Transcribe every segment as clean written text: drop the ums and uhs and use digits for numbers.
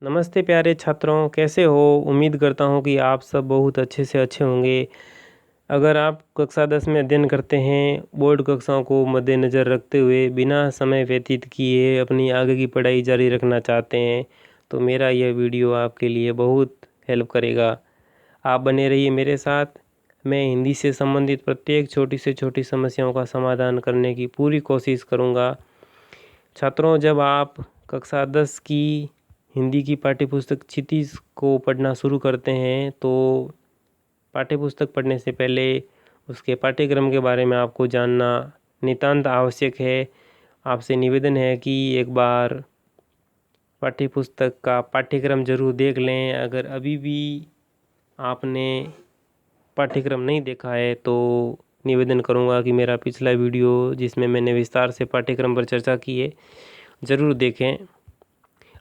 नमस्ते प्यारे छात्रों, कैसे हो? उम्मीद करता हूँ कि आप सब बहुत अच्छे से अच्छे होंगे। अगर आप कक्षा 10 में अध्ययन करते हैं, बोर्ड कक्षाओं को मद्देनज़र रखते हुए बिना समय व्यतीत किए अपनी आगे की पढ़ाई जारी रखना चाहते हैं, तो मेरा यह वीडियो आपके लिए बहुत हेल्प करेगा। आप बने रहिए मेरे साथ। मैं हिंदी से संबंधित प्रत्येक छोटी से छोटी समस्याओं का समाधान करने की पूरी कोशिश करूँगा। छात्रों, जब आप कक्षा 10 की हिंदी की पाठ्यपुस्तक क्षितिज को पढ़ना शुरू करते हैं तो पाठ्यपुस्तक पढ़ने से पहले उसके पाठ्यक्रम के बारे में आपको जानना नितांत आवश्यक है। आपसे निवेदन है कि एक बार पाठ्यपुस्तक का पाठ्यक्रम ज़रूर देख लें। अगर अभी भी आपने पाठ्यक्रम नहीं देखा है तो निवेदन करूंगा कि मेरा पिछला वीडियो जिसमें मैंने विस्तार से पाठ्यक्रम पर चर्चा की है, ज़रूर देखें।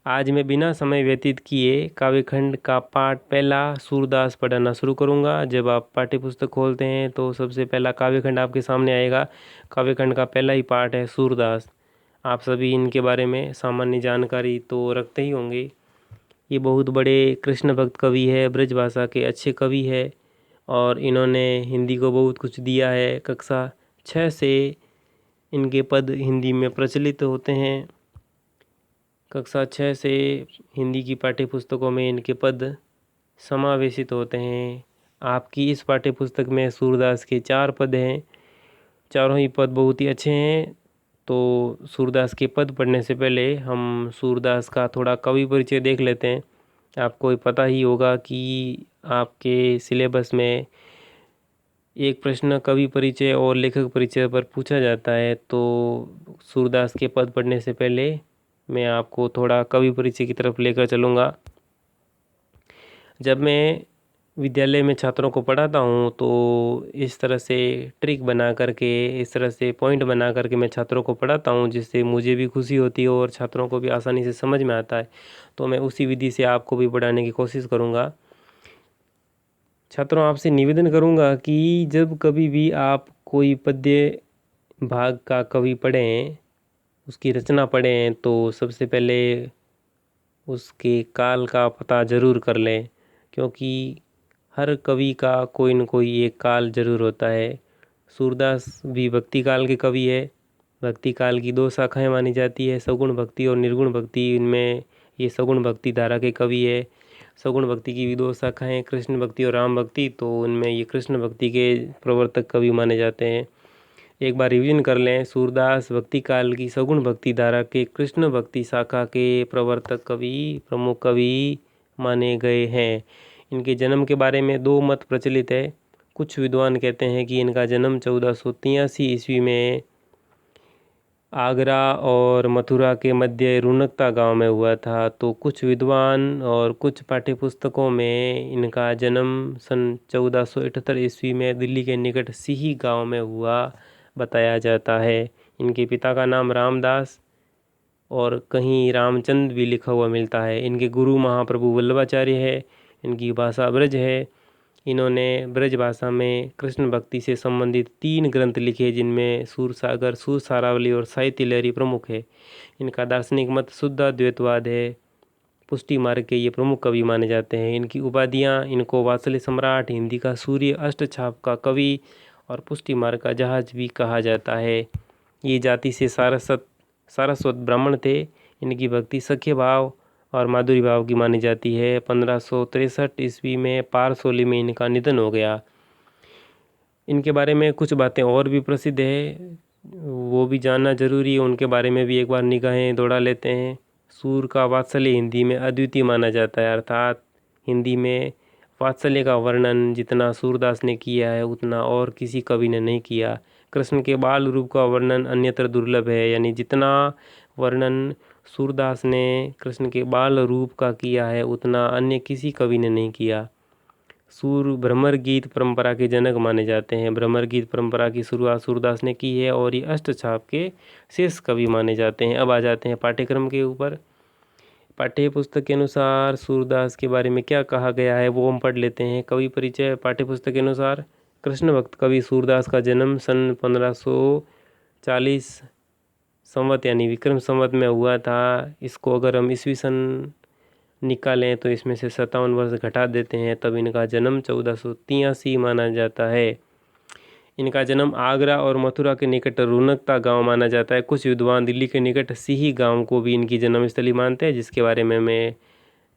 आज मैं बिना समय व्यतीत किए काव्यखंड का पाठ पहला सूरदास पढ़ाना शुरू करूंगा। जब आप पाठ्यपुस्तक खोलते हैं तो सबसे पहला काव्यखंड आपके सामने आएगा। काव्यखंड का पहला ही पाठ है सूरदास। आप सभी इनके बारे में सामान्य जानकारी तो रखते ही होंगे। ये बहुत बड़े कृष्ण भक्त कवि है, ब्रजभाषा के अच्छे कवि है और इन्होंने हिंदी को बहुत कुछ दिया है। कक्षा 6 से इनके पद हिंदी में प्रचलित होते हैं। कक्षा 6 से हिंदी की पाठ्यपुस्तकों में इनके पद समावेशित होते हैं। आपकी इस पाठ्यपुस्तक में सूरदास के 4 पद हैं। चारों ही पद बहुत ही अच्छे हैं। तो सूरदास के पद पढ़ने से पहले हम सूरदास का थोड़ा कवि परिचय देख लेते हैं। आपको पता ही होगा कि आपके सिलेबस में एक प्रश्न कवि परिचय और लेखक परिचय पर पूछा जाता है। तो सूरदास के पद पढ़ने से पहले मैं आपको थोड़ा कवि परिचय की तरफ लेकर चलूँगा। जब मैं विद्यालय में छात्रों को पढ़ाता हूँ तो इस तरह से ट्रिक बना करके, इस तरह से पॉइंट बना करके मैं छात्रों को पढ़ाता हूँ, जिससे मुझे भी खुशी होती है और छात्रों को भी आसानी से समझ में आता है। तो मैं उसी विधि से आपको भी पढ़ाने की कोशिश करूँगा। छात्रों, आपसे निवेदन करूँगा कि जब कभी भी आप कोई पद्य भाग का कवि पढ़ें, उसकी रचना पढ़ें, तो सबसे पहले उसके काल का पता ज़रूर कर लें, क्योंकि हर कवि का कोई न कोई एक काल ज़रूर होता है। सूरदास भी भक्ति काल के कवि है। भक्ति काल की 2 शाखाएं मानी जाती है, सगुण भक्ति और निर्गुण भक्ति। इनमें ये सगुण भक्ति धारा के कवि है। सगुण भक्ति की भी 2 शाखाएं, कृष्ण भक्ति और राम भक्ति। तो उनमें ये कृष्ण भक्ति के प्रवर्तक कवि माने जाते हैं। एक बार रिवीजन कर लें। सूरदास भक्ति काल की सगुण भक्ति धारा के कृष्ण भक्ति शाखा के प्रवर्तक कवि, प्रमुख कवि माने गए हैं। इनके जन्म के बारे में 2 मत प्रचलित है। कुछ विद्वान कहते हैं कि इनका जन्म 1483 ईस्वी में आगरा और मथुरा के मध्य रुनकता गांव में हुआ था। तो कुछ विद्वान और कुछ पाठ्यपुस्तकों में इनका जन्म सन 1478 ईस्वी में दिल्ली के निकट सिही गांव में हुआ बताया जाता है। इनके पिता का नाम रामदास और कहीं रामचंद्र भी लिखा हुआ मिलता है। इनके गुरु महाप्रभु वल्लभाचार्य है। इनकी भाषा ब्रज है। इन्होंने ब्रज भाषा में कृष्ण भक्ति से संबंधित 3 ग्रंथ लिखे, जिनमें सूरसागर, सूरसारावली और साहित्य लहरी प्रमुख है। इनका दार्शनिक मत शुद्धाद्वैतवाद है। पुष्टि मार्ग के ये प्रमुख कवि माने जाते हैं। इनकी उपाधियाँ, इनको वात्सल्य सम्राट, हिंदी का सूर्य, अष्टछाप का कवि और पुष्टि मार्ग का जहाज भी कहा जाता है। ये जाति से सारस्वत ब्राह्मण थे। इनकी भक्ति सख्य भाव और माधुरी भाव की मानी जाती है। 1563 ईस्वी में पारसोली में इनका निधन हो गया। इनके बारे में कुछ बातें और भी प्रसिद्ध है, वो भी जानना जरूरी है। उनके बारे में भी एक बार निगाहें दौड़ा लेते हैं। सूर का वात्सल्य हिंदी में अद्वितीय माना जाता है, अर्थात हिंदी में वात्सल्य का वर्णन जितना सूरदास ने किया है उतना और किसी कवि ने नहीं किया। कृष्ण के बाल रूप का वर्णन अन्यत्र दुर्लभ है, यानी जितना वर्णन सूरदास ने कृष्ण के बाल रूप का किया है उतना अन्य किसी कवि ने नहीं किया। सूर भ्रमर गीत परंपरा के जनक माने जाते हैं। भ्रमर गीत परंपरा की शुरुआत सूरदास ने की है और ये अष्टछाप के शेष कवि माने जाते हैं। अब आ जाते हैं पाठ्यक्रम के ऊपर। पाठ्य पुस्तक के अनुसार सूरदास के बारे में क्या कहा गया है वो हम पढ़ लेते हैं। कवि परिचय पाठ्य पुस्तक के अनुसार कृष्ण भक्त कवि सूरदास का जन्म सन 1540 संवत यानी विक्रम संवत में हुआ था। इसको अगर हम ईस्वी सन निकालें तो इसमें से 57 वर्ष घटा देते हैं, तब इनका जन्म 1483 माना जाता है। इनका जन्म आगरा और मथुरा के निकट रुनकता गांव माना जाता है। कुछ विद्वान दिल्ली के निकट सिही गांव को भी इनकी जन्मस्थली मानते हैं, जिसके बारे में मैं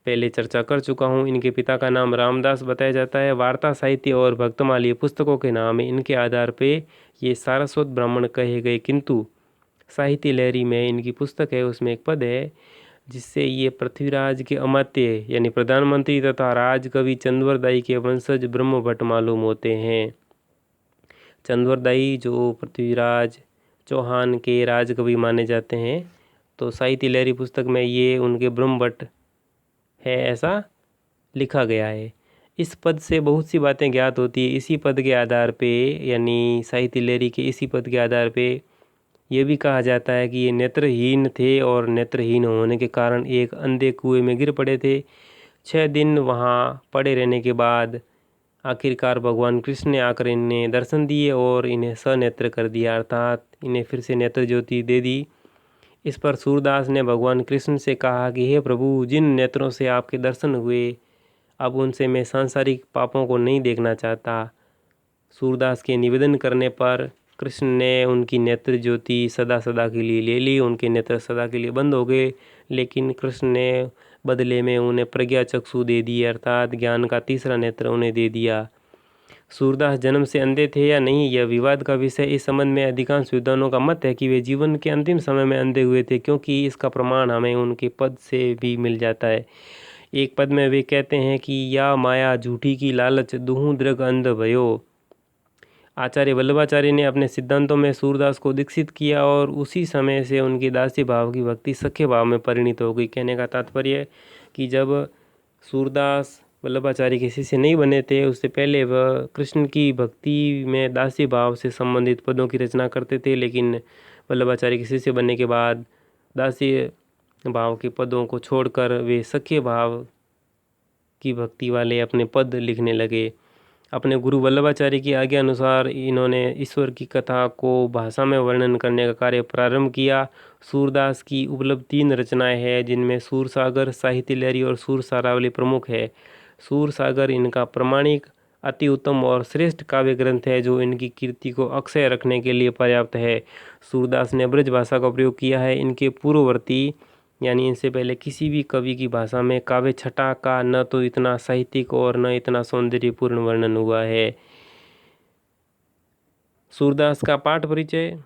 पहले चर्चा कर चुका हूँ। इनके पिता का नाम रामदास बताया जाता है। वार्ता साहित्य और भक्तमाली पुस्तकों के नाम है। इनके आधार पे ये सारस्वत ब्राह्मण कहे गए, किंतु साहित्य लहरी में इनकी पुस्तक है, उसमें एक पद है जिससे ये पृथ्वीराज के अमात्य यानी प्रधानमंत्री तथा राजकवि चंद्रवरदाई के वंशज ब्रह्मभट्ट मालूम होते हैं। चंद्रवरदाई जो पृथ्वीराज चौहान के राजकवि माने जाते हैं, तो साहित्य लहरी पुस्तक में ये उनके ब्रह्मभट्ट है ऐसा लिखा गया है। इस पद से बहुत सी बातें ज्ञात होती है। इसी पद के आधार पे यानी साहित्य लहरी के इसी पद के आधार पे ये भी कहा जाता है कि ये नेत्रहीन थे और नेत्रहीन होने के कारण एक अंधे कुएं में गिर पड़े थे। 6 दिन वहाँ पड़े रहने के बाद आखिरकार भगवान कृष्ण ने आकर इन्हें दर्शन दिए और इन्हें सनेत्र कर दिया, अर्थात इन्हें फिर से नेत्र ज्योति दे दी। इस पर सूरदास ने भगवान कृष्ण से कहा कि हे प्रभु, जिन नेत्रों से आपके दर्शन हुए, अब उनसे मैं सांसारिक पापों को नहीं देखना चाहता। सूरदास के निवेदन करने पर कृष्ण ने उनकी नेत्र ज्योति सदा सदा के लिए ले ली। उनके नेत्र सदा के लिए बंद हो गए, लेकिन कृष्ण ने बदले में उन्हें प्रज्ञा चक्षु दे दी, अर्थात ज्ञान का तीसरा नेत्र उन्हें दे दिया। सूरदास जन्म से अंधे थे या नहीं, यह विवाद का विषय। इस संबंध में अधिकांश विद्वानों का मत है कि वे जीवन के अंतिम समय में अंधे हुए थे, क्योंकि इसका प्रमाण हमें उनके पद से भी मिल जाता है। एक पद में वे कहते हैं कि या माया झूठी की लालच दुहु दृग अंध भयो। आचार्य वल्लभाचार्य ने अपने सिद्धांतों में सूरदास को दीक्षित किया और उसी समय से उनकी दासी भाव की भक्ति सख्य भाव में परिणित हो गई। कहने का तात्पर्य कि जब सूरदास वल्लभाचार्य के शिष्य नहीं बने थे, उससे पहले वह कृष्ण की भक्ति में दासी भाव से संबंधित पदों की रचना करते थे, लेकिन वल्लभाचार्य के शिष्य बनने के बाद दासी भाव के पदों को छोड़कर वे सख्य भाव की भक्ति वाले अपने पद लिखने लगे। अपने गुरु वल्लभाचार्य की आज्ञा अनुसार इन्होंने ईश्वर की कथा को भाषा में वर्णन करने का कार्य प्रारंभ किया। सूरदास की उपलब्ध 3 रचनाएं हैं, जिनमें सूरसागर, साहित्य लहरी और सूर सारावली प्रमुख है। सूरसागर इनका प्रमाणिक, अति उत्तम और श्रेष्ठ काव्य ग्रंथ है, जो इनकी कीर्ति को अक्षय रखने के लिए पर्याप्त है। सूरदास ने ब्रज भाषा का प्रयोग किया है। इनके पूर्ववर्ती यानी इनसे पहले किसी भी कवि की भाषा में काव्य छटा का न तो इतना साहित्यिक और न इतना सौंदर्यपूर्ण वर्णन हुआ है। सूरदास का पाठ परिचय।